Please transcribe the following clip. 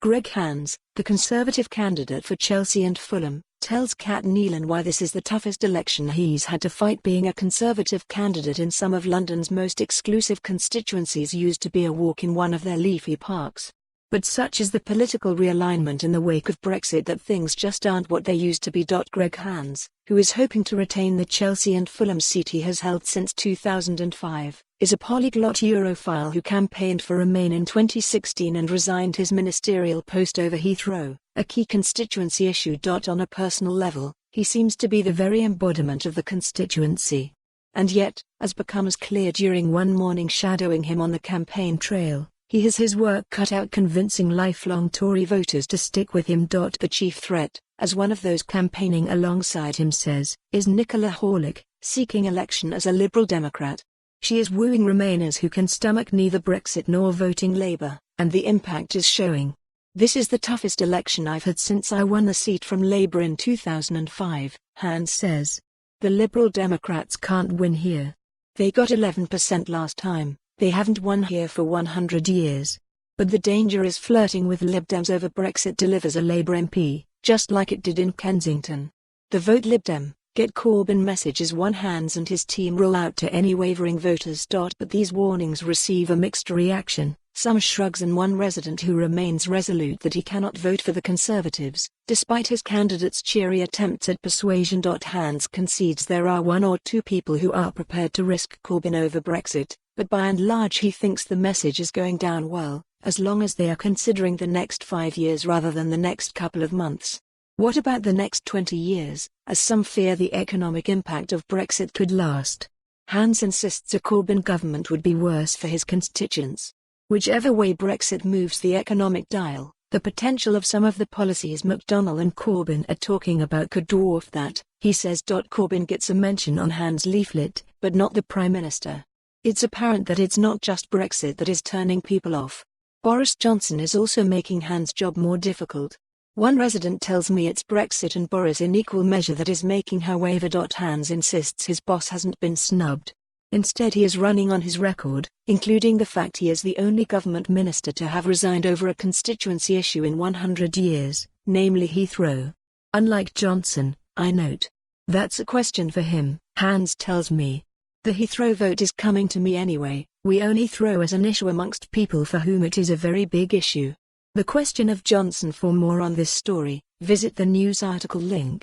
be.Greg Hands, the Conservative candidate for Chelsea and Fulham, tells Cat Neilan why this is the toughest election he's had to fight. Being a Conservative candidate in some of London's most exclusive constituencies used to be a walk in one of their leafy parks. But such is the political realignment in the wake of Brexit that things just aren't what they used to be. Greg Hands, who is hoping to retain the Chelsea and Fulham seat he has held since 2005, is a polyglot Europhile who campaigned for Remain in 2016 and resigned his ministerial post over Heathrow, a key constituency issue. On a personal level, he seems to be the very embodiment of the constituency. And yet, as becomes clear during one morning shadowing him on the campaign trail, he has his work cut out convincing lifelong Tory voters to stick with him. The chief threat, as one of those campaigning alongside him says, is Nicola Horlick, seeking election as a Liberal Democrat. She is wooing Remainers who can stomach neither Brexit nor voting Labour, and the impact is showing. This is the toughest election I've had since I won the seat from Labour in 2005, Hands says. The Liberal Democrats can't win here. They got 11% last time. They haven't won here for 100 years. But the danger is flirting with Lib Dems over Brexit delivers a Labour MP, just like it did in Kensington. The Vote Lib Dem, Get Corbyn message is one Hands and his team roll out to any wavering voters. But these warnings receive a mixed reaction, some shrugs and one resident who remains resolute that he cannot vote for the Conservatives, despite his candidate's cheery attempts at persuasion.Hands concedes there are one or two people who are prepared to risk Corbyn over Brexit. But by and large he thinks the message is going down well, as long as they are considering the next 5 years rather than the next couple of months. What about the next 20 years, as some fear the economic impact of Brexit could last? Hands insists a Corbyn government would be worse for his constituents. Whichever way Brexit moves the economic dial, the potential of some of the policies McDonnell and Corbyn are talking about could dwarf that, he says. Corbyn gets a mention on Hands' leaflet, but not the Prime Minister. It's apparent that it's not just Brexit that is turning people off. Boris Johnson is also making Hands' job more difficult. One resident tells me it's Brexit and Boris in equal measure that is making her waver. Hands insists his boss hasn't been snubbed. Instead he is running on his record, including the fact he is the only government minister to have resigned over a constituency issue in 100 years, namely Heathrow. Unlike Johnson, I note. That's a question for him, Hands tells me. The Heathrow vote is coming to me anyway. We own Heathrow as an issue amongst people for whom it is a very big issue. The question of Johnson. For more on this story, visit the news article link.